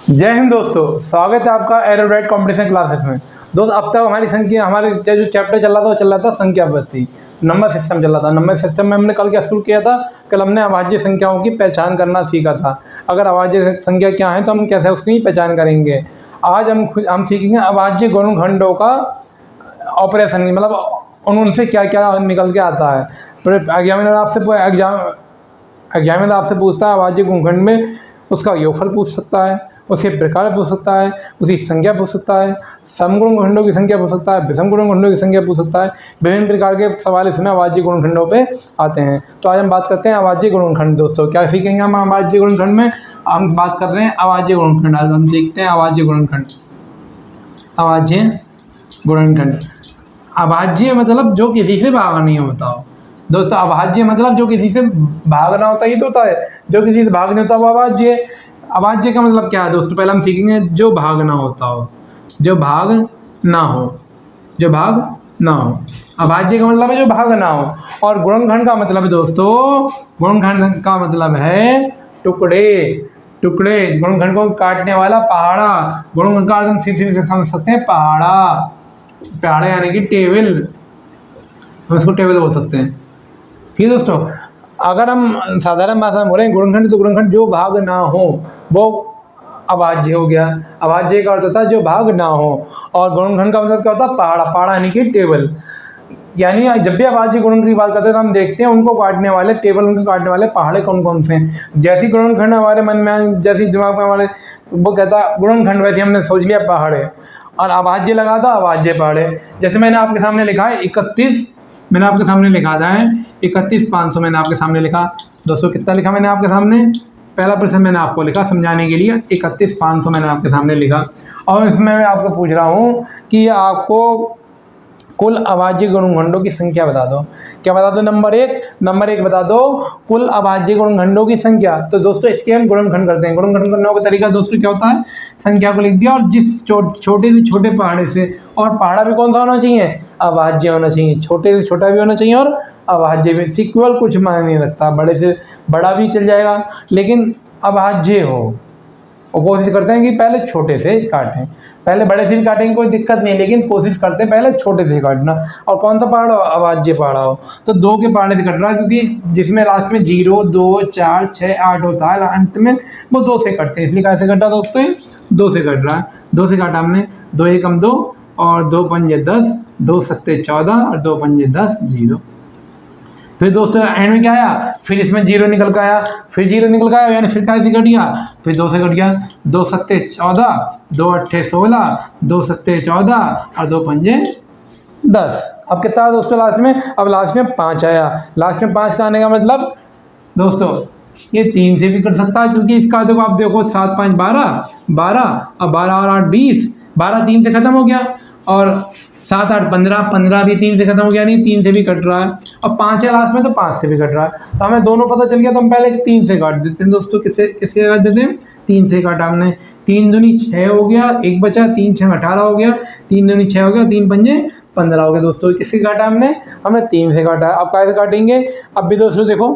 जय हिंद दोस्तों, स्वागत है आपका एरोडाइट कंपटीशन क्लासेस में। दोस्त अब तक हमारी संख्या हमारे जो चैप्टर चल रहा था वो चल रहा था संख्या पद्धति, नंबर सिस्टम चल रहा था। नंबर सिस्टम में हमने कल क्या शुरू किया था? कल हमने अभाज्य संख्याओं की पहचान करना सीखा था। अगर अभाज्य संख्या क्या है तो हम कैसे उसकी पहचान करेंगे। आज हम सीखेंगे अभाज्य गुणनखंडों का ऑपरेशन, मतलब उनसे क्या क्या निकल के आता है। फिर एग्जामिनर आपसे पूछता है अभाज्य गुणनखंड में उसका योगफल पूछ सकता है, उसके प्रकार पूछ सकता है, उसकी संख्या पूछ सकता है, समगुण खंडों की संख्या पूछ सकता है, विषम गुण खंडों की संख्या पूछ सकता है। विभिन्न प्रकार के सवाल इसमें अभाज्य गुणनखंडों पे आते हैं। तो आज हम बात करते हैं अभाज्य गुणनखंड। दोस्तों क्या सीखेंगे हम अभाज्य गुणनखंड में? हम बात कर रहे हैं अभाज्य गुणनखंड। आज हम देखते हैं अभाज्य गुणनखंड। अभाज्य गुणनखंड, अभाज्य मतलब जो किसी से भागा नहीं होता हो। दोस्तों अभाज्य मतलब जो किसी से भागना होता है, ये तो होता है जो किसी से भाग नहीं होता वो अभाज्य। अभाज्य का मतलब क्या है दोस्तों? पहले हम सीखेंगे जो भाग ना होता हो, जो भाग ना हो, जो भाग ना हो। अभाज्य का मतलब है जो भाग ना हो। और गुणनखंड का मतलब है दोस्तों, गुणनखंड का मतलब है टुकड़े टुकड़े। गुणनखंड को काटने वाला पहाड़ा। गुणनखंड का अर्थ हम सीधे समझ सकते हैं पहाड़ा। पहाड़ा यानी कि टेबल, हम इसको टेबल बोल सकते हैं। ठीक है दोस्तों, अगर हम साधारण भाषा में बोलें गुणनखंड तो गुणनखंड जो भाग ना हो वो अभाज्य हो गया। अभाज्य का अर्थ होता है जो भाग ना हो। और गुणनखंड का मतलब क्या होता है? पहाड़ा। पहाड़ा यानी कि टेबल। यानी जब भी अभाज्य गुणनखंड की बात करते हैं तो हम देखते हैं उनको काटने वाले टेबल, उनको काटने वाले पहाड़े कौन कौन से हैं। जैसी गुणनखंड हमारे मन में, जैसी दिमाग में हमारे वो कहता है गुणनखंड, वैसे हमने सोच लिया पहाड़े। और अभाज्य लगा था अभाज्य पहाड़े। जैसे मैंने आपके सामने लिखा है 31, मैंने आपके सामने लिखा था 31,500 मैंने आपके सामने लिखा। दोस्तों कितना लिखा मैंने आपके सामने? पहला प्रश्न मैंने आपको लिखा समझाने के लिए 31,500 मैंने आपके सामने लिखा। और इसमें मैं आपको पूछ रहा हूँ कि आपको कुल अभाज्य गुणनखंडों की संख्या बता दो। क्या बता दो? नंबर एक बता दो कुल अभाज्य गुणनखंडों की संख्या। तो दोस्तों इसके हम गुणनखंड करते हैं। गुणनखंड करने का तरीका दोस्तों क्या होता है? संख्या को लिख दिया और जिस छोटे से छोटे पहाड़े से, और पहाड़ा भी कौन सा होना चाहिए? अभाज्य होना चाहिए। छोटे से छोटा भी होना चाहिए और अभाज्य भी। सिक्वल कुछ मायने नहीं रखता, बड़े से बड़ा भी चल जाएगा लेकिन अभाज्य हो। और कोशिश करते हैं कि पहले छोटे से काटें, पहले बड़े से भी काटेंगे कोई दिक्कत नहीं, लेकिन कोशिश करते हैं पहले छोटे से काटना। और कौन सा पहाड़ हो? अभाज्य पहाड़ा हो। तो 2 के पहाड़े से कट रहा है क्योंकि जिसमें लास्ट में 0, 2, 4, 6, 8 होता है, अंत में वो 2 से कटते हैं, इसलिए कैसे कटा दोस्तों? 2 से कट रहा है। 2 से काटा हमने। 2 एकम 2 और 2 पंजे 10, 2 सत्ते 14 और 2 पंजे 10, 0। फिर दोस्तों एंड में क्या आया? फिर इसमें 0 निकल कर आया, फिर 0 निकल कर आया, यानी फिर कैसे कट गया? फिर 2 से कट गया। 2 सत्ते 14, 2 अट्ठे 16, 2 सत्ते 14 और 2 पंजे 10। अब कितना दोस्तों लास्ट में? अब लास्ट में 5 आया। लास्ट में 5 का आने का मतलब दोस्तों ये 3 से भी कर सकता है, क्योंकि इसका देखो आप देखो 7 5 12, 12 अब 12 और 8 20, 12 3 से खत्म हो गया। और 7 8 15, 15 भी 3 से खत्म हो गया, नहीं 3 से भी कट रहा है। और 5 है लास्ट में तो 5 से भी कट रहा है। तो हमें दोनों पता चल गया, तो हम पहले 3 से काट देते हैं दोस्तों। किससे काट देते हैं? 3 से काटा हमने। 3 दूनी 6 हो गया, 1 बचा, 3 6 18 हो गया, 3 दूनी 6 हो गया, 3 पंजे 15 हो गया। दोस्तों किससे काटा हमने? 3 से काटा। अब कैसे काटेंगे? अब भी दोस्तों देखो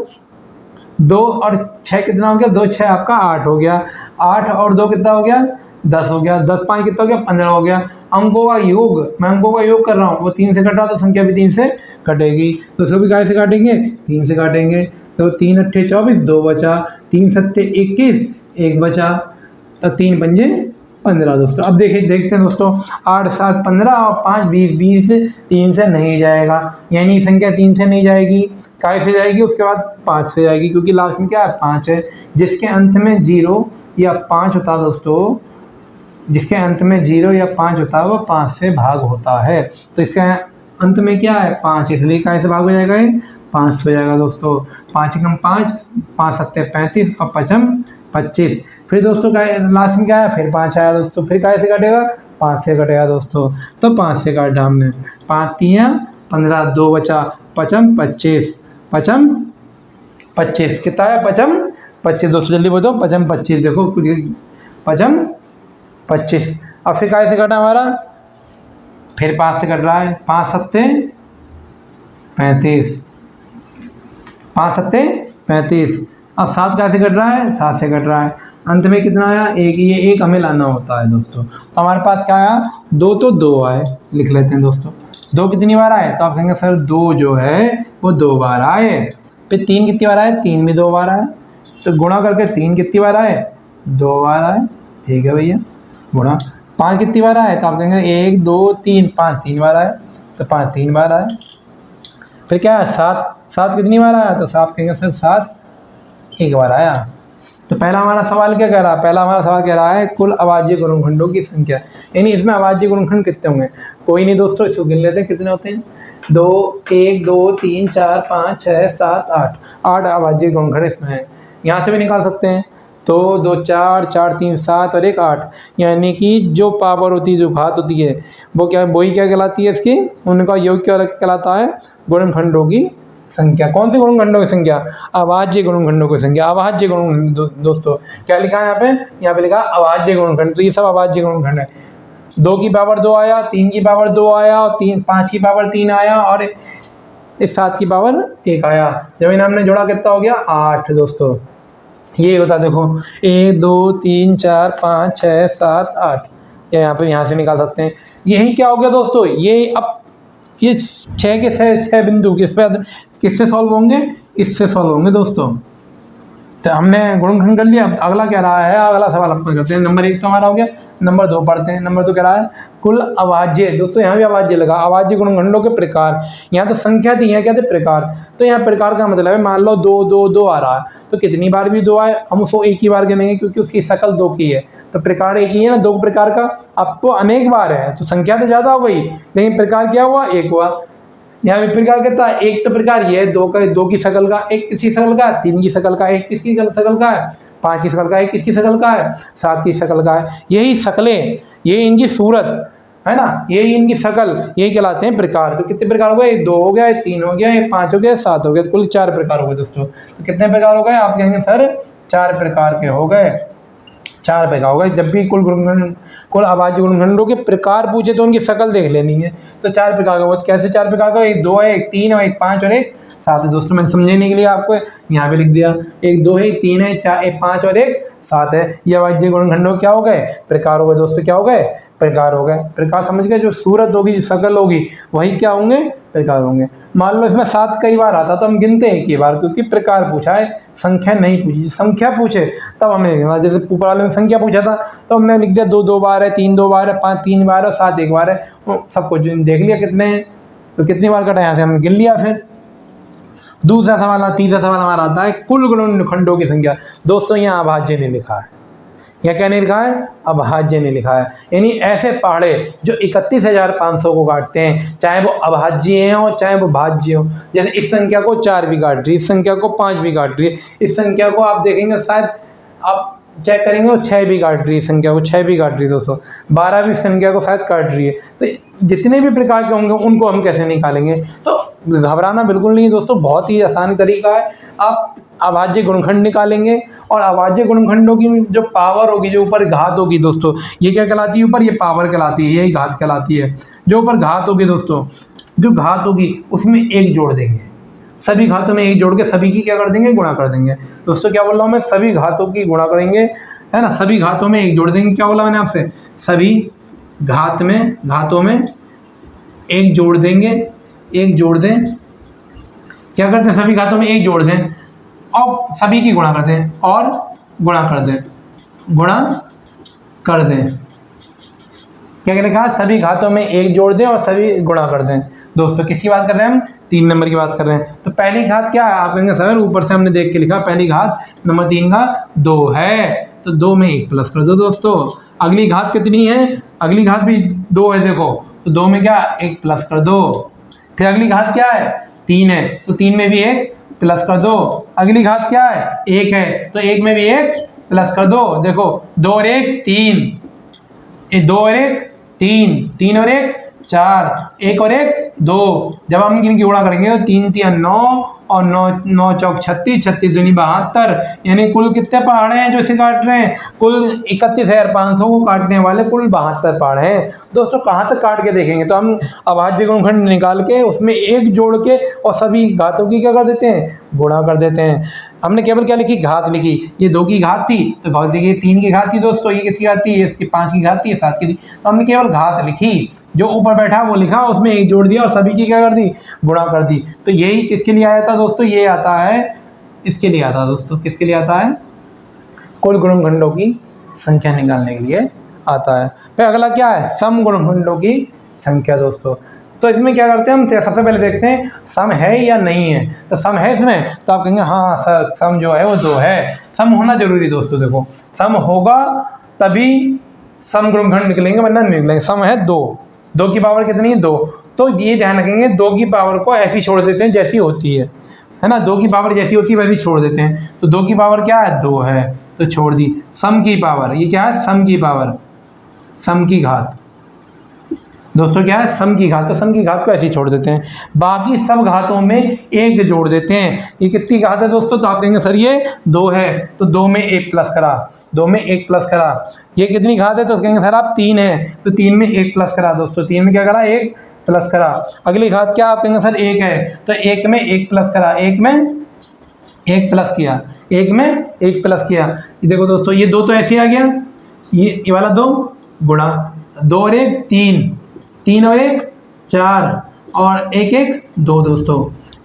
2 और 6 कितना हो गया? 2 6 आपका 8 हो गया। 8 और 2 कितना हो गया? 10 हो गया। 10 5 कितना हो गया? 15 हो गया। अंकों का योग, मैं अंकों का योग कर रहा हूँ, वो 3 से कट रहा तो संख्या भी 3 से कटेगी। तो उसको भी कैसे काटेंगे? 3 से काटेंगे। तो 3 अट्ठे 24, 2 बचा, 3 सत्ते 21, 1 बचा, तो 3 पंजे 15 दोस्तों। अब देखते हैं दोस्तों, 8 7 15 और 5 20, 20 3 से नहीं जाएगा, यानी संख्या 3 से नहीं जाएगी। कैसे जाएगी? उसके बाद 5 से जाएगी, क्योंकि लास्ट में क्या है? 5 है। जिसके अंत में 0 या 5 होता है दोस्तों, जिसके अंत में 0 या 5 होता है वो 5 से भाग होता है। तो इसके अंत में क्या है? 5, इसलिए कैसे भाग हो जाएगा? 5 से हो जाएगा दोस्तों। 5 एकम 5, 5 सत्ते 35 और 5 25। फिर दोस्तों क्या लास्ट में क्या है? फिर 5 आया दोस्तों। फिर कैसे कटेगा? 5 से कटेगा दोस्तों। तो 5 से काटा हमने। 5 3 15, 2 बचा, 5 25, 5 25 कितना है? 5 25 दोस्तों जल्दी बोलो। 5 25 देखो, 5 25। अब फिर कैसे कटा हमारा? फिर 5 से कट रहा है। 5 सत्ते 35, 5 सत्ते 35 अब 7 कैसे कट रहा है, 7 से कट रहा है। अंत में कितना आया, 1। ये 1 हमें लाना होता है दोस्तों। तो हमारे पास क्या आया, 2 तो 2 आए, लिख लेते हैं दोस्तों। 2 कितनी बार आए, तो आप कहेंगे सर 2 जो है वो 2 बार आए। फिर 3 कितनी बार आए, 3 भी 2 बार आए। तो गुणा करके 3 कितनी बार आए, 2 बार आए। ठीक है भैया, गुणा 5 कितनी बार आए, तो आप कहेंगे 1 2 3, 5 3 बार आए, तो 5 3 बार आए। फिर क्या है, 7 कितनी बार आया, तो 7 कहेंगे सर 7 1 बार आया। तो पहला हमारा सवाल क्या कह रहा है, पहला हमारा सवाल कह रहा है कुल अभाज्य गुणनखंडों की संख्या, यानी इसमें अभाज्य गुणनखंड कितने होंगे। कोई नहीं दोस्तों, इसको गिन लेते हैं कितने होते हैं। 2 1 2 3 4 5 6 7 8 अभाज्य गुणनखंड इसमें है। यहाँ से भी निकाल सकते हैं। तो 2 4 4 3 7 और 1 8, यानी कि जो पावर होती है, जो घात होती है, वो क्या, वही क्या कहलाती है इसकी, उनका योग क्या कहलाता है, गुणनखंडों की संख्या। कौन से गुणनखंडों की संख्या, अभाज्य गुणनखंडों की संख्या। अभाज्य गुणनखंड दोस्तों क्या लिखा है यहाँ पे लिखा अभाज्य गुणनखंड। तो ये सब अभाज्य गुणनखंड है। 2 की पावर 2 आया, 3 की पावर 2 आया, और 5 की पावर 3 आया, और इस 7 की पावर 1 आया। जब इन हमने जोड़ा कितना हो गया, 8 दोस्तों। ये होता है देखो 1 2 3 4 5 6 7 8, यहाँ पे यहाँ से निकाल सकते हैं। यही क्या हो गया दोस्तों, ये अब ये 6 के 6 बिंदु किससे सॉल्व होंगे, इससे सॉल्व होंगे दोस्तों। तो हमने गुणनखंड कर लिया। अब अगला क्या रहा है, अगला सवाल अपन करते हैं। नंबर 1 तो हमारा हो गया, नंबर 2 पढ़ते हैं। नंबर 2 क्या रहा है, कुल अभाज्य। दोस्तों यहाँ भी अभाज्य लगा, अभाज्य गुणनखंडों के प्रकार। यहाँ तो संख्या दी है, क्या थे, प्रकार। तो यहाँ प्रकार का मतलब है, मान लो 2 2 2 आ रहा है, तो कितनी बार भी 2 आए हम उसको एक ही बार गिनेंगे, क्योंकि उसकी शकल 2 की है। तो प्रकार एक ही है ना, 2 प्रकार का। अब तो अनेक बार है, तो संख्या तो ज़्यादा हो गई, लेकिन प्रकार क्या हुआ, 1 हुआ। यहाँ भी प्रकार कितना, एक तो प्रकार ये है 2 की शकल का, 1 किसकी शकल का, 3 की शकल का, 1 किसकी शकल का है, 5 की शकल का, 1 किसकी शकल का है, 7 की शकल का है। यही शक्लें, ये इनकी सूरत है ना, यही इनकी शकल, यही कहलाते हैं प्रकार। तो कितने प्रकार हो गए, 1 2 हो गया, 1 3 हो गया, 1 5 हो गया, 7 हो गया, कुल 4 प्रकार हो गए दोस्तों। तो कितने प्रकार हो गए, आप कहेंगे सर 4 प्रकार के हो गए, 4 प्रकार हो गए। जब भी कुल अभाज्य गुणनखंडों के प्रकार पूछे तो उनकी शकल देख लेनी है। तो 4 प्रकार का, वो कैसे 4 प्रकार का, 1 2 है, 1 3 है, 1 5 और 1 7 है। दोस्तों मैंने समझने के लिए आपको यहाँ पे लिख दिया, 1 2 है, 1 3 है, 4 1 5 और 1 7 है। ये अभाज्य गुणनखंडों क्या हो गए, प्रकार हो गए दोस्तों। क्या हो गए, प्रकार हो गए। प्रकार समझ गए, जो सूरत होगी, जो शकल होगी, वही क्या होंगे, प्रकार होंगे। मान लो इसमें 7 कई बार आता तो हम गिनते हैं एक ही बार, क्योंकि प्रकार पूछा है, संख्या नहीं पूछी। संख्या पूछे तब हमने, जैसे ऊपर वाले में संख्या पूछा था तो हमने लिख दिया 2 2 बार है, 3 2 बार है, 5 3 बार है, 7 1 बार है। सब कुछ देख लिया कितने हैं, तो कितनी बार कटा, यहाँ से हमने गिन लिया। फिर दूसरा सवाल, तीसरा सवाल हमारा आता है कुल गुणनखंडों की संख्या। दोस्तों यहाँ अभाज्य नहीं लिखा है, या क्या नहीं लिखा है, अभाज्य नहीं लिखा है। यानी ऐसे पहाड़े जो 31,500 को काटते हैं, चाहे वो अभाज्य हो चाहे वो भाज्य हो। जैसे इस संख्या को 4 भी काट रही है, इस संख्या को 5 भी काट रही है, इस संख्या को आप देखेंगे शायद आप चेक करेंगे वो 6 भी काट रही है, संख्या को 6 भी काट रही है दोस्तों, 12 भी संख्या को शायद काट रही है। तो जितने भी प्रकार के होंगे उनको हम कैसे निकालेंगे। तो घबराना बिल्कुल नहीं दोस्तों, बहुत ही आसान तरीका है। आप अभाज्य गुणनखंड निकालेंगे, और अभाज्य गुणनखंडों की जो पावर होगी, जो ऊपर घात होगी दोस्तों, ये क्या कहलाती है, ऊपर ये पावर कहलाती है, यही घात कहलाती है। जो ऊपर घात होगी दोस्तों, जो घात होगी उसमें 1 जोड़ देंगे, सभी घातों में 1 जोड़ के सभी की क्या कर देंगे, गुणा कर देंगे। दोस्तों क्या बोल रहा हूँ मैं, सभी घातों की गुणा करेंगे, है ना, सभी घातों में 1 जोड़ देंगे। क्या बोला मैंने आपसे, सभी घातों में 1 जोड़ देंगे, 1 जोड़ दें, क्या करते हैं, सभी घातों में 1 जोड़ दें और सभी की गुणा कर दें, और गुणा कर दें, गुणा कर दें। क्या लिखा है, सभी घातों में 1 जोड़ दें और सभी गुणा कर दें। दोस्तों किसकी बात कर रहे हैं हम, 3 नंबर की बात कर रहे हैं। तो पहली घात क्या है, आप कहेंगे सर ऊपर से हमने देख के लिखा, पहली घात नंबर 3 का 2 है, तो 2 में 1 प्लस कर दो दोस्तों। अगली घात कितनी है, अगली घात भी 2 है देखो, तो 2 में क्या 1 प्लस कर दो। फिर अगली घात क्या है, 3 है, तो 3 में भी 1 प्लस कर दो। अगली घात क्या है, 1 है, तो 1 में भी 1 प्लस कर दो। देखो 2 और 1 3, 2 और 1 3, 3 और 1 4, 1 और 1 2। जब हम इनकी गुणा करेंगे तो 3 3 9 और 9 चौक 36, 36 दूनी 72, यानी कुल कितने पहाड़ हैं जो इसे काट रहे हैं, कुल 31,500 को काटने वाले कुल 72 पहाड़ हैं। दोस्तों कहाँ तक काट के देखेंगे, तो हम अभाज्य गुणनखंड निकाल के उसमें 1 जोड़ के और सभी घातों की क्या कर देते हैं, गुणा कर देते हैं। हमने केवल क्या लिखी, घात लिखी। ये 2 की घात थी तो घात लिखी, 3 की घात थी दोस्तों, ये किसकी घात थी, ये इसकी 5 की घात थी, 7 की थी, तो हमने केवल घात लिखी, जो ऊपर बैठा वो लिखा, उसमें 1 जोड़ दिया और सभी की क्या कर दी, गुणा कर दी। तो यही किसके लिए आया था दोस्तों, ये आता है, इसके लिए आता है दोस्तों, किसके लिए आता है, कुल गुणनखंडों की संख्या निकालने के लिए आता है। फिर अगला क्या है, सम गुणनखंडों की संख्या दोस्तों। तो इसमें क्या करते हैं हम, सबसे पहले देखते हैं सम है या नहीं है। तो सम है इसमें, तो आप कहेंगे हाँ सर सम जो है वो 2 है। सम होना जरूरी दोस्तों, देखो सम होगा तभी सम गुणनखंड निकलेंगे, वरना नहीं निकलेंगे। सम है 2, 2 की पावर कितनी है, 2। तो ये ध्यान रखेंगे 2 की पावर को ऐसी छोड़ देते हैं जैसी होती है ना, 2 की पावर जैसी होती है वैसी छोड़ देते हैं। तो 2 की पावर क्या है, 2 है, तो छोड़ दी। सम की पावर, ये क्या है, सम की पावर, सम की घात दोस्तों, क्या है, सम की घात। तो सम की घात को ऐसे ही छोड़ देते हैं, बाकी सब घातों में 1 जोड़ देते हैं। ये कितनी घात है दोस्तों, तो आप कहेंगे सर ये 2 है, तो 2 में 1 प्लस करा, 2 में 1 प्लस करा। ये कितनी घात है, तो कहेंगे सर आप 3 है, तो 3 में 1 प्लस करा दोस्तों, 3 में क्या करा, 1 प्लस करा। अगली घात क्या, आप कहेंगे सर 1 है, तो 1 में 1 प्लस करा, 1 में 1 प्लस किया, 1 में 1 प्लस किया। ये देखो दोस्तों, ये 2 तो ऐसे आ गया, ये वाला 2 गुणा 2 और 1 3, 3 और 1 4 और 1 1 2 दोस्तों।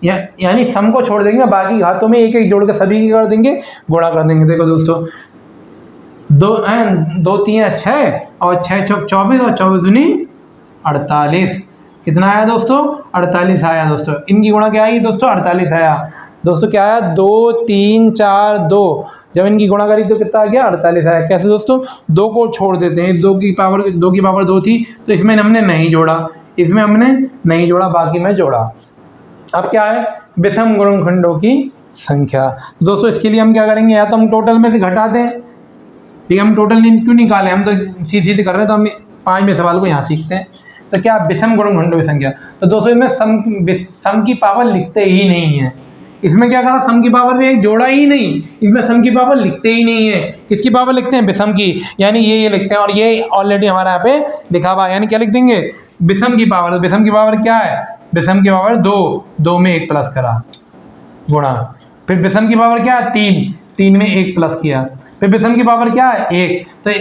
यानी सम को छोड़ देंगे, बाकी घातों में 1 1 जोड़ के सभी की कर देंगे, गुणा कर देंगे। देखो दोस्तों, 2 3 6 और 6 चौक 24 और 24 दूनी 48। कितना आया दोस्तों, 48 आया दोस्तों। इनकी गुणा क्या आई दोस्तों, 48 आया दोस्तों। क्या आया, 2 3 4 2, जब इनकी गुणा करी तो कितना आ गया, 48 आया। कैसे दोस्तों, 2 को छोड़ देते हैं, 2 की पावर 2 थी तो इसमें हमने नहीं जोड़ा, इसमें हमने नहीं जोड़ा, बाकी में जोड़ा। अब क्या है, विषम गुणनखंडों की संख्या। दोस्तों इसके लिए हम क्या करेंगे, या तो हम टोटल में से घटा दें, ठीक है, हम टोटल क्यों निकालें, हम तो सीधे कर रहे हैं, तो हम 5वें सवाल को यहाँ सीखते हैं। तो क्या, विषम गुणनखंडों की संख्या। तो दोस्तों इसमें सम की पावर लिखते ही नहीं है, इसमें क्या करा, सम की पावर में 1 जोड़ा ही नहीं, इसमें सम की पावर लिखते ही नहीं है। किसकी पावर लिखते हैं, विषम की, यानी ये लिखते हैं, और ये ऑलरेडी हमारा यहाँ पे लिखा हुआ है, यानी क्या लिख देंगे, विषम की पावर। तो विषम की पावर क्या है, विषम की पावर 2, 2 में 1 प्लस करा, गुणा। फिर विषम की पावर क्या है, 3, 3 में 1 प्लस किया। फिर विषम की पावर क्या है, 1, तो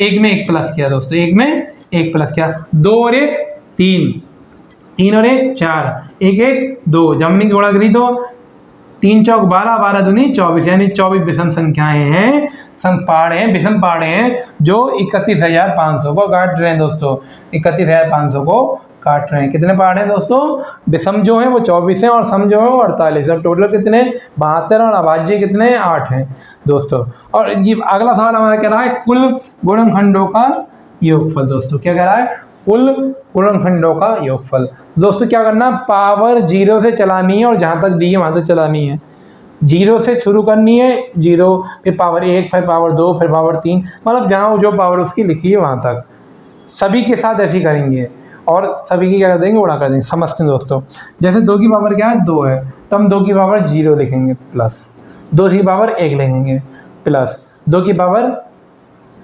1 में 1 प्लस किया दोस्तों, 1 में 1 प्लस किया। 2 और 1 3, 3 और 1 4, 1 1 2, जब हमने गुणा करी तो 3 चौक 12, 12 दूनी 24, यानी 24 विषम संख्याएं हैं, संपाड़े हैं, विषम पाड़े हैं, जो 31,500 को काट रहे हैं दोस्तों, 31,500 को काट रहे हैं। कितने पार्ट हैं दोस्तों, विषम जो है वो 24 हैं और सम जो है वो 48 है। टोटल कितने, 72 और अभाज्य कितने, 8 हैं दोस्तों। और ये अगला सवाल हमारा कह रहा है कुल गुणनखंडों का योगफल। दोस्तों क्या कह रहा है, कुल गुणनखंडों का योगफल। दोस्तों क्या करना, पावर 0 से चलानी है और जहाँ तक दी है वहाँ तक चलानी है। 0 से शुरू करनी है, 0 फिर पावर 1 फिर पावर 2 फिर पावर 3, मतलब जहाँ जो पावर उसकी लिखी है वहाँ तक। सभी के साथ ऐसे करेंगे और सभी की क्या कर देंगे, उड़ा कर देंगे। समझते हैं दोस्तों, जैसे 2 की पावर क्या है, 2 है, तो हम 2 की पावर 0 लिखेंगे प्लस, 2 की पावर 1 लिखेंगे प्लस, 2 की पावर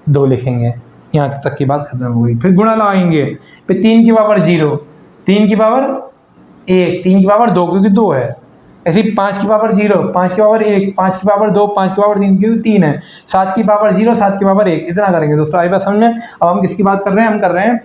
2 लिखेंगे। यहाँ तक की बात खत्म हो गई। फिर गुणा लगाएंगे, फिर 3 की पावर 0, 3 की पावर 1, 3 की पावर 2 क्योंकि 2 है, ऐसे 5 की पावर 0, 5 की पावर 1, 5 की पावर 2, 5 की पावर 3 क्योंकि 3 है, 7 की पावर 0, 7 की पावर 1, इतना करेंगे दोस्तों। आई बात समझ में। अब हम किसकी बात कर रहे हैं, हम कर रहे हैं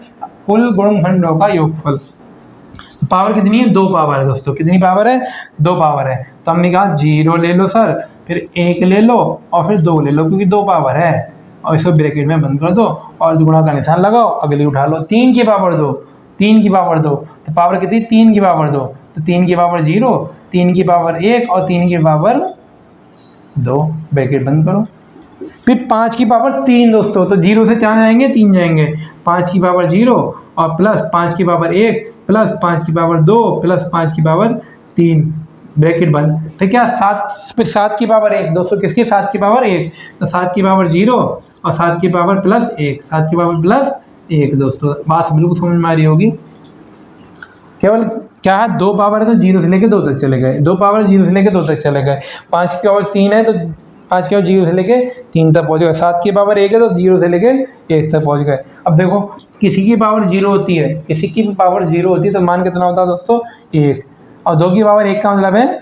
कुल गुणनखंडों का योगफल। तो पावर कितनी है, 2 पावर है दोस्तों। कितनी पावर है, 2 पावर है। तो हमने कहा 0 ले लो सर, फिर 1 ले लो और फिर 2 ले लो, क्योंकि 2 पावर है, और इसको ब्रैकेट में बंद कर दो और गुणा का निशान लगाओ, अगली उठा लो। 3 की पावर 2, 3 की पावर 2, तो पावर कितनी, 3 की पावर 2, तो 3 की पावर 0, 3 की पावर 1 और 3 की पावर 2, ब्रैकेट बंद करो। फिर 5 की पावर 3 दोस्तों, तो 0 से 4 जाएंगे, 3 जाएंगे, 5 की पावर 0 और प्लस 5 की पावर 1 प्लस 5 की पावर 2 प्लस 5 की पावर 3, ब्रैकेट बंद। फिर क्या, 7, फिर 7 की पावर 1 दोस्तों, किसकी, 7 की पावर 1, तो 7 की पावर 0 और 7 की पावर प्लस 1, 7 की पावर प्लस 1 दोस्तों। बात बिल्कुल समझ में आ रही होगी। केवल क्या है, 2 पावर है तो 0 से लेके 2 तक चले गए, 2 पावर 0 से लेके 2 तक चले गए। 5 की पावर 3 है तो 5 की पावर 0 से लेके 3 तक पहुँच गए। 7 की पावर 1 है तो 0 से लेके 1 तक पहुँच गए। अब देखो, किसी की पावर 0 होती है, किसी की पावर 0 होती है तो मान कितना होता है दोस्तों, 1, और 2 की पावर 1 का मतलब है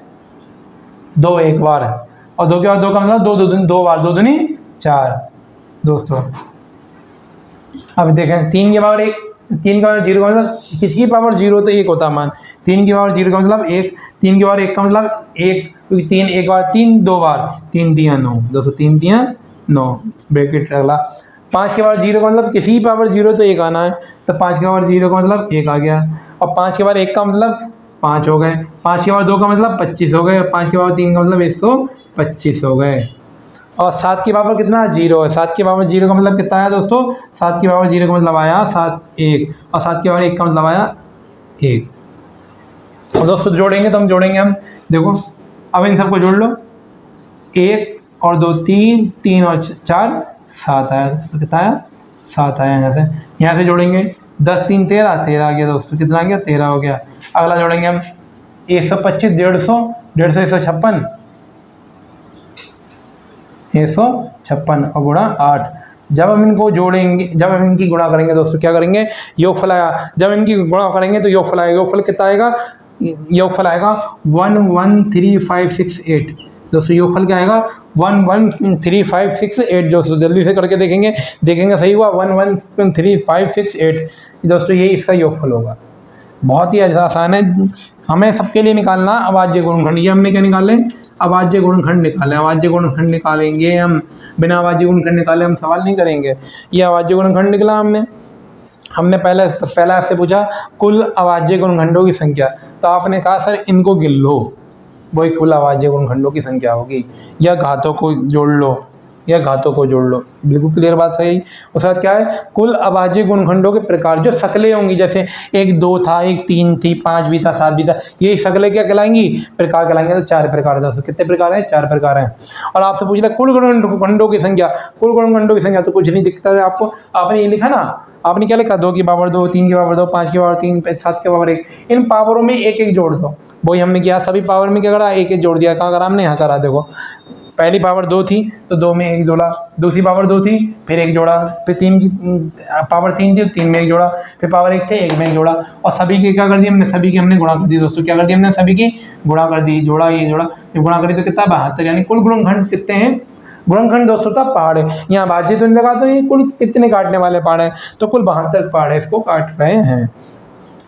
2 एक बार है, और 2 के बाद 2 का मतलब 2 बार 2 दूनी 4 दोस्तों। अब देखें 3 के पावर 1, 3 का 0 का मतलब किसकी पावर 0 तो 1 होता है मान। 3 की पावर 0 का मतलब 1, 3 की पावर 1 का मतलब 1, क्योंकि 3 एक बार 3 2 बार 3 3 9 दोस्तों, 3 3 9 ब्रैकेट अगला। 5 के पावर 0 का मतलब किसी की पावर 0 तो 1 आना है, तो 5 के पावर 0 का मतलब 1 आ गया। और 5 के पावर 1 का मतलब 5 हो गए। 5 के पावर 2 का मतलब 25 हो गए। 5 के पावर 3 का मतलब 125 हो गए। और 7 की पावर कितना 0 है। 7 की पावर 0 का मतलब कितना आया दोस्तों, 7 की पावर 0 का मतलब आया 7 1, और 7 की पावर 1 का मतलब आया 1। और दोस्तों जोड़ेंगे तो हम जोड़ेंगे हम देखो, अब इन सबको जोड़ लो, 1 और 2 3, 3 और 4 7 आया। तो कितना आया 7 आया। यहाँ से जोड़ेंगे 10 3 13 13 आ गया दोस्तों। कितना आ गया 13 हो गया। अगला जोड़ेंगे हम 125 150 156 156 और गुणा 8। जब हम इनको जोड़ेंगे, जब हम इनकी गुणा करेंगे दोस्तों क्या करेंगे, योगफल आया। जब इनकी गुणा करेंगे तो योगफल आएगा। योगफल कितना आएगा, योगफल आएगा 113568 दोस्तों। योगफल क्या आएगा 113568 दोस्तों। जल्दी से करके देखेंगे सही हुआ 113568 दोस्तों, ये इसका योगफल होगा। बहुत ही आसान है, हमें सबके लिए निकालना अभाज्य गुणनखंड। ये हमने क्या निकाले, अभाज्य गुणनखंड निकाले। अभाज्य गुणनखंड निकालेंगे हम, बिना अभाज्य गुणनखंड निकाले हम सवाल नहीं करेंगे। ये अभाज्य गुणनखंड निकला हमने पहले आपसे पूछा कुल अभाज्य गुणनखंडों की संख्या, तो आपने कहा सर इनको गिन लो, वही कुल अभाज्य गुणनखंडों की संख्या होगी। या घातों को जोड़ लो, बिल्कुल क्लियर बात सही। उसके बाद क्या है, कुल अभाज्य गुणनखंडों के प्रकार जो शक्लें होंगी, जैसे 1 2 था, 1 3 थी, 5 भी था, 7 भी था, ये शक्लें क्या कहलाएंगी, प्रकार कहलाएंगे। तो 4 प्रकार है। कितने प्रकार हैं, 4 प्रकार हैं। और आपसे पूछ लिया कुल गुणनखंडों की संख्या, कुल गुणनखंडों की संख्या तो कुछ नहीं दिखता है आपको। आपने ये लिखा ना, आपने क्या लिखा 2 की पावर 2, 3 की पावर 2, 5 की पावर 3, 7 की पावर 1। इन पावरों में एक एक जोड़ दो, वही हमने किया। सभी पावर में क्या करा, एक एक जोड़ दिया। कहाँ करा हमने, यहाँ करा। देखो पहली पावर 2 थी तो 2 में 1 जोड़ा, दूसरी पावर 2 थी फिर 1 जोड़ा, फिर 3 की पावर 3 थी तो 3 में 1 जोड़ा, फिर पावर 1 थे 1 में 1 जोड़ा। और सभी के क्या कर दिया हमने, सभी की हमने गुणा कर दी दोस्तों। क्या कर दिया हमने, सभी की गुणा कर दी। जोड़ा, ये जोड़ा, जब गुणा करी तो कितना 72। यानी कुल गुणनखंड कितने हैं, गुणनखंड दोस्तों का पहाड़ है। यहाँ भाज्य तो नहीं लगा, तो ये कुल कितने काटने वाले पहाड़ है, तो कुल 72 पहाड़ है, इसको काट रहे हैं।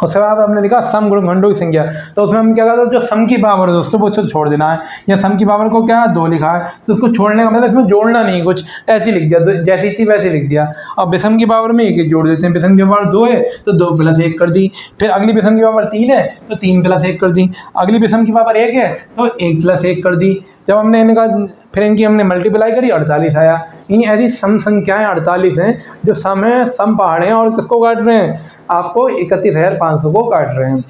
उसके बाद हमने लिखा सम गुणनखंडों की संख्या, तो उसमें हम क्या करते हैं, जो सम की पावर है दोस्तों वो उसको छोड़ देना है। या सम की पावर को क्या 2 लिखा है तो उसको छोड़ने का मतलब इसमें जोड़ना नहीं, कुछ ऐसे लिख दिया, जैसी थी वैसे लिख दिया। अब विषम की पावर में 1 जोड़ देते हैं। विषम की पावर 2 है तो 2 + 1 कर दी। फिर अगली विषम की पावर 3 है तो 3 + 1 कर दी। अगली विषम की पावर 1 है तो 1 + 1 कर दी। जब हमने इनका फिर इनकी हमने मल्टीप्लाई करी 48 आया। यानी ऐसी सम संख्याएं 48 हैं जो सम है, सम पहाड़ हैं, और किसको काट रहे हैं, आपको 31,500 को काट रहे हैं।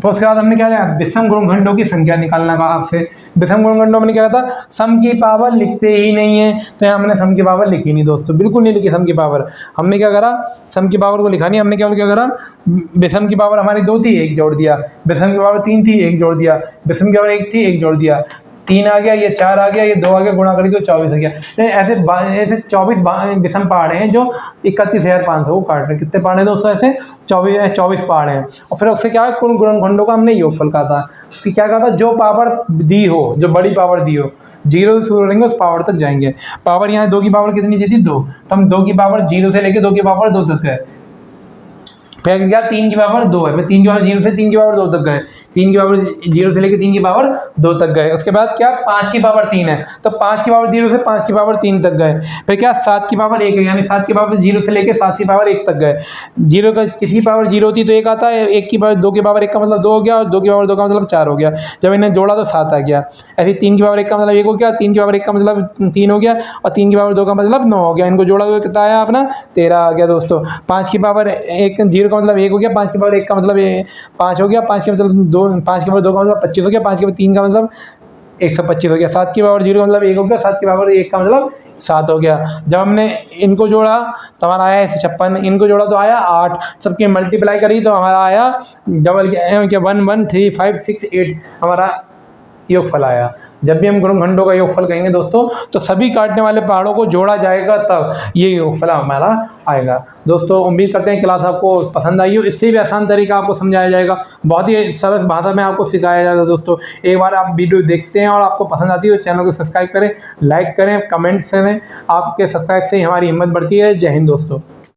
तो उसके बाद हमने क्या लिया, विषम गुणनखंडों की संख्या निकालना कहा आपसे। विषम गुणनखंडों में क्या था, सम की पावर लिखते ही नहीं है, तो यहाँ हमने सम की पावर लिखी नहीं दोस्तों, बिल्कुल नहीं लिखी सम की पावर। हमने क्या करा, सम की पावर को लिखा नहीं, हमने क्या करा, विषम की पावर हमारी 2 थी 1 जोड़ दिया, विषम की पावर 3 थी 1 जोड़ दिया, विषम की पावर 1 थी 1 जोड़ दिया, 3 आ गया, ये 4 आ गया, ये 2 आ गया, गुणा करी तो 24 आ गया। तो ऐसे 24 विषम पहाड़ हैं जो 31,500 को काट रहे हैं। कितने पहाड़ हैं दोस्तों, ऐसे 24 पहाड़ हैं। और फिर उससे क्या है, कुल गुणनखंडों का हमने योगफल कहा था कि क्या कहा था, जो पावर दी हो, जो बड़ी पावर दी हो, 0 से शुरू करेंगे उस पावर तक जाएंगे। पावर यहाँ 2 की पावर कितनी दी थी 2, तो हम 2 की पावर 0 से लेके 2 की पावर 2 तक है। फिर क्या 3 की पावर 2 है, फिर 3 की पावर 0 से 3 की पावर 2 तक गए, 3 की पावर 0 से लेकर 3 की पावर 2 तक गए। उसके बाद क्या 5 की पावर 3 है तो 5 की पावर 0 से 5 की पावर 3 तक गए। फिर क्या 7 की पावर 1 है, यानी 7 की पावर 0 से लेकर 7 की पावर 1 तक गए। 0 का किसी पावर 0 होती तो 1 आता है, 1 की पावर 2 की पावर 1 का मतलब 2 हो गया, और 2 की पावर 2 का मतलब 4 हो गया। जब इन्हें जोड़ा तो 7 आ गया। ऐसे 3 की पावर 1 का मतलब 1 हो गया, 3 की पावर 1 का मतलब 3 हो गया, और 3 की पावर 2 का मतलब 9 हो गया। इनको जोड़ा तो कितना आया अपना 13 आ गया दोस्तों। 5 की पावर 1 0 का मतलब 1 हो गया, 5 की पावर 1 का मतलब 5 हो गया, 5 के मतलब 2, 5 की पावर 2 का मतलब 25 हो गया, 5 की पावर 3 का मतलब 125 हो गया। 7 की पावर 0 का मतलब 1 हो गया, 7 की पावर 1 का मतलब 7 हो गया। जब हमने इनको जोड़ा तो हमारा आया 156, इनको जोड़ा तो आया 8, सबके मल्टीप्लाई करी तो हमारा आया डबल क्या 113,568 हमारा योगफल आया। जब भी हम गुणनखंडों का योगफल कहेंगे दोस्तों, तो सभी काटने वाले पहाड़ों को जोड़ा जाएगा, तब ये योगफल हमारा आएगा। दोस्तों उम्मीद करते हैं क्लास आपको पसंद आई हो। इससे भी आसान तरीका आपको समझाया जाएगा, बहुत ही सरल भाषा में आपको सिखाया जाएगा। दोस्तों एक बार आप वीडियो देखते हैं और आपको पसंद आती है तो चैनल को सब्सक्राइब करें, लाइक करें, कमेंट्स करें। आपके सब्सक्राइब से ही हमारी हिम्मत बढ़ती है। जय हिंद दोस्तों।